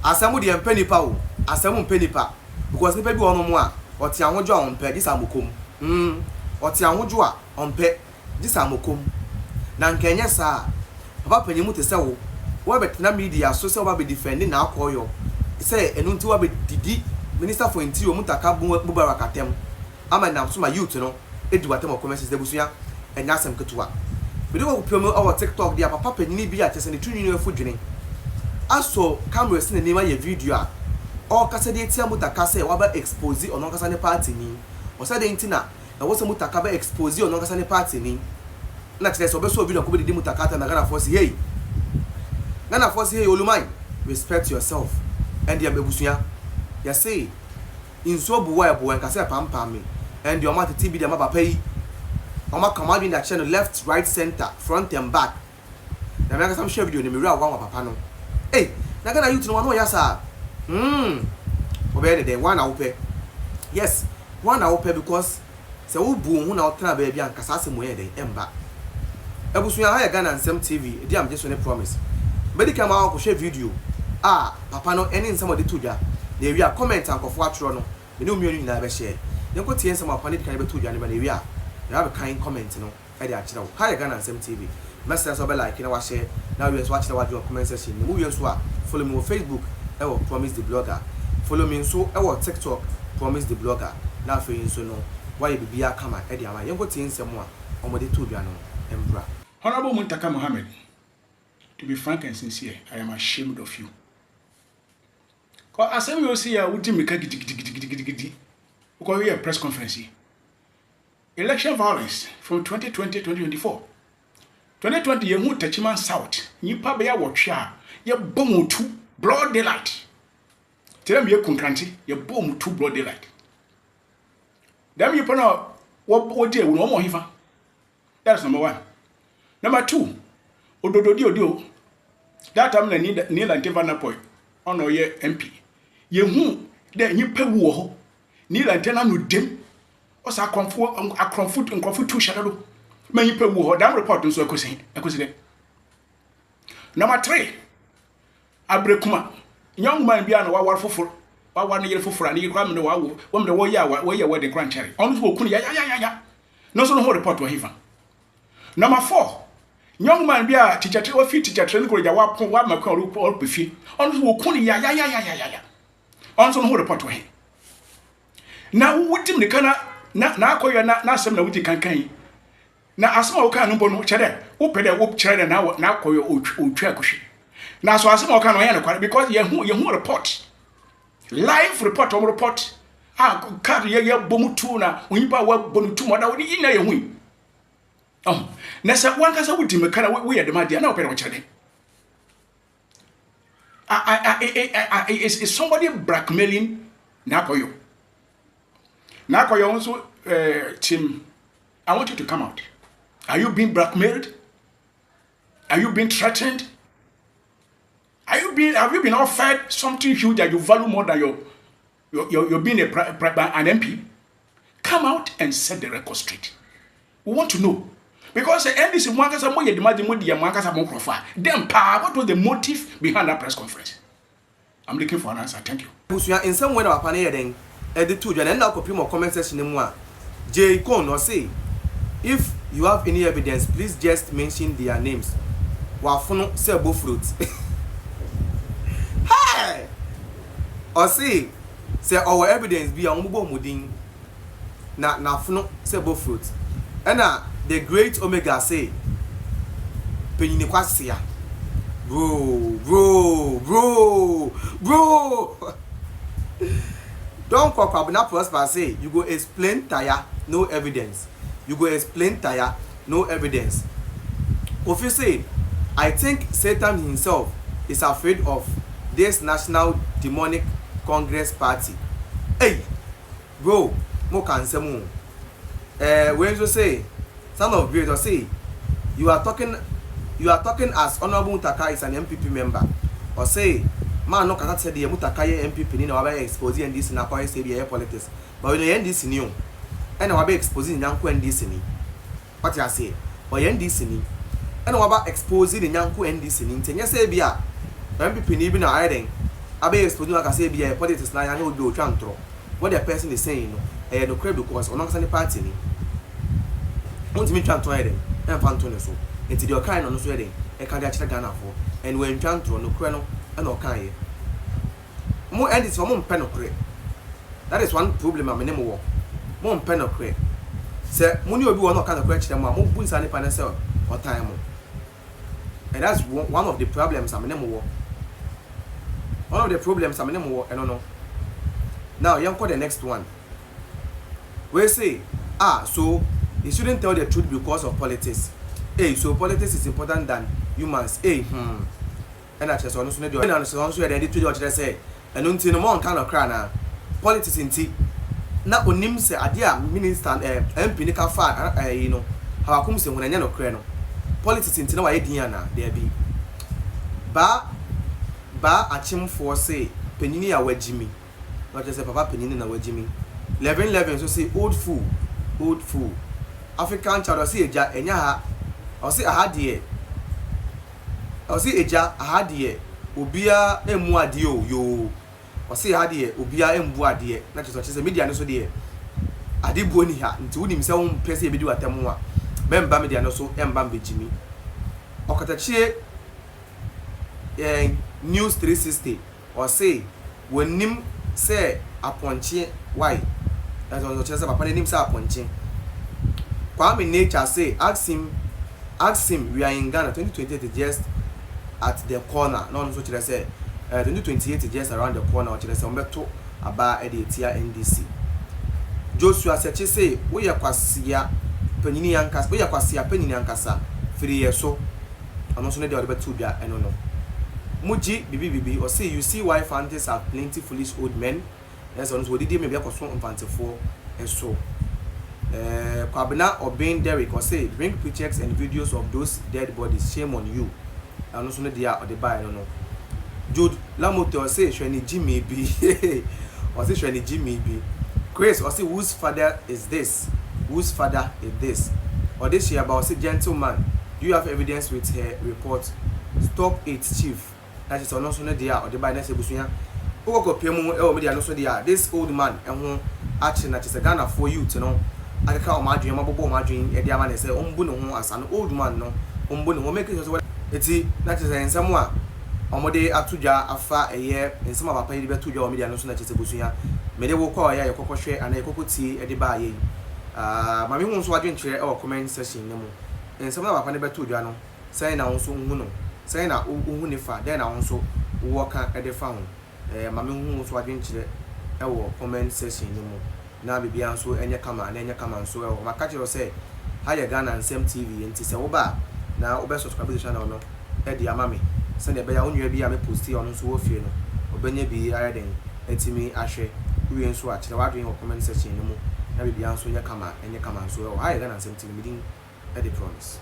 Asem de empeni pa o. Asem empeni pa. Because nipa bi ono mo a oti ahwojo a onpe dis amokom. Oti ahwojo a onpe dis amokom. Na nkenye sa papa panyimu te se wo betena media so se wo be defending Naa Koryor. Say enu nti wo be didi Minister for Interior Muntaka Bubara Katem. Ama na so ma youth no edi watem of comments de busuya enya asem ketua. We do promo our TikTok dia papa panyimu bi a tese ne tunyu no afudwene. Aso camera sin ne ma ye video a o kasa de tia Muntaka say wa ba expose ono kasa ne party ni. O say de ntina e wo se Muntaka ba expose ono kasa ne party ni. Na tse so be so video ko be didi Muntaka ta na Ghana force hey. Ghana force hey olumai respect yourself. And the abebusuya ya say inso buwa ya buwa nkase pampa me and the omata TB the maba pay oma commanding that channel left right center front and back na me some share video ni me ria wa papa no eh na Ghana youth no ya sa obey the one na ope yes one na ope because se wo bu hu na otra ba bia nkasa asem ye den emba abusuya ha ya Ghana Asem TV e dia am just one promise medical ma ko share video papa no any nsem ode tudwa na ewia comment ankofo atro no me no mienu nyina be share yenko tie nsem apane de kan be tudwa ne ba na ewia na be kan comment no e de akira wo ha ya Ghana Asem TV message so be like na wa share na we so akira wa do comment section ni mu we so a follow me on Facebook e wo Promise the Blogger follow me so e wo TikTok Promise the Blogger na fe yin so no wa ye bibia kama e de ama yenko tie nsem a omode tudwa no embra. Honorable Muntaka Mohammed, to be frank and sincere, I am ashamed of you. Because Asem you see a uti meka gidi because we have press conference. Election violence from 2020-2024. 2020 ye hu Tachiman South. Nipa be ya wotwa ye bom tu broad daylight. Tell me ye kontranti ye bom tu broad daylight. Dem you pano what dey we no mo hifa. That's number 1. Number 2, ododio that time na ni la ntiva na boy ono ye MP. Ye hu de nyipa wu ho ni la ntena no dem o sa akromfo tu shadado ma nyipa wu ho dam report nso ekosi de. Number 3, abrekuma young man bia na wawar foforo wawar na yere foforo ani kwa me wo me wo ya wedding grand cherry onu so okunu ya no so no report wa hifa. Number 4, young man be a teacher teacher training college wa makwa or pefi on so okuni ya on so no report we na wutim ne kana na Koryor na Asem na wuti kankan na Asem o kan no bo no chere wo pede wo chere na Koryor otwa akohwe na so Asem o kan no ya ne kware because ye hu report live report on report card ye bomutu na onyipa wa bonutu mo da wo ni na ye hu nessa one kasa wuti mekana we ya demand na opere wachade is somebody blackmailing Naa Koryor also team, I want you to come out. Are you being blackmailed? Are you being threatened? Have you been offered something huge that you value more than your being an MP? Come out and set the record straight. We want to know. Because the NDC Mwankasa Moye demanding Modia Mwankasa Mokrofa. Then what was the motive behind that press conference? I'm looking for an answer. Thank you. In some way, our panel then edit to and now copy more comment section in one. J. Kon or say, if you have any evidence, please just mention their names. Wafuno sell fruits. Hey! Or say our evidence be a mubo muding. Na funo sell fruits. And the great Omega say, Penny Kwasia. Bro. Don't call Kabina Prosper say, you go explain tire, no evidence. You go explain tire, no evidence. Kofi say, I think Satan himself is afraid of this National Demonic Congress Party. Hey, bro, mo kansemu. When you say, son of great, or say, you are talking as Honorable Muntaka is an MPP member, or say, man no kata said the Muntaka MPP ni na wabe exposing this na kwa say be politics, but we no this new, and na wabe exposing nyanko NDC ni. What you say? But NDC ni, and wabe exposing nyanko NDC ni. Ntenye say bia MPP ni bi na ayden abe expose no akase bi e politics na ya no bi otwa ntro what the person is saying no no crave because ono kasa ni party ni won't me twa ntro yeden en fa ntro ne so enti de okan no so yeden e ka de akire Ghana for and when twa ntro no kure no na okan ye mo end is for mo mpe no kure. That is one problem am name wo mo mpe no kure se mo ni obi wo no ka no kure kire mo mo bu nsa ni pa na se o time mo. And that's one of the problems I'm in war. One of the problems I'm in war, I don't know. Now, you call the next one. We say, so you shouldn't tell the truth because of politics. So politics is important than humans. And that's just one. So the answer they did what they say. And until no more kind of cry now. Politics in tea. Now, on him say, "Adia minister, MP nika fa, how come say when I no cry no." Politics in Tinawa Diana, there be. Ba achimfo say penini a wajimi. Not just a papa penini na wajimi. 11 so say old fool. African child or say eja enya ha. Or say aha die. Or say eja aha die. Obia emu ade yo. Or say aha die obia embu ade. Na just say media no so die. Ade bu oni ha. Nti woni mse wo pese e bedi watemu a. Bemba media no so emba mbejimi okatachie news 360 or say when nim say aponche why that was just papa nim say aponche Kwame nature say ask him we are in Ghana 2028 just at the corner no so chire say 2028 just around the corner or chire say ombeto aba edetia NDC Joshua seche say we ya kwasia penini yankasa we yakwase penini yankasa free yeso ano so ne de odebetu bia eno no muji bibi or say you see why fantasy have plenty foolish old men yes ono so didi me bia koso mfantefo eso kwabena obin Derek or say bring pictures and videos of those dead bodies, shame on you ano so ne dia odeba eno no Jude Lamote or say shweni Jimmy bi or say shweni Jimmy bi Grace or say whose father is this or this year about say gentleman do you have evidence with her report stop it chief that is also no dia or the by next ebusuya who go pay mu e o media no so dia this old man ehun action that is a Ghana for you to know akeka o madwen mabobo madwen e dia ma ne say ombu ne ho asa no old man no ombu ne ho make it so eti that is ensem a omode atudwa afa eye ensem papa yi betudwa o media no so na chese ebusuya me de wo kwa ya yekokwohwe ana yekokoti e de ba ye mami hu nso adwen kire e comment section ne mu ensem na papa ne betudwa no sai na nso hu no sai na hu ne fa den na nso wo ka e de fa ho mami hu nso adwen kire e wo comment section ne mu na bibia nso enye kama na enye kama nso e wo maka kire say ha ye Ghana Asem TV enti se wo ba na wo be subscribe to channel no e di amami se ne be ya onwa bi ya me posti ono nso wo fie no obenye bi ara den etimi ahwe we nso a kire wadwen wo comment section ne mu na bibia nso enye kama nso e wo ha ye Ghana Asem TV meeting e dey promise.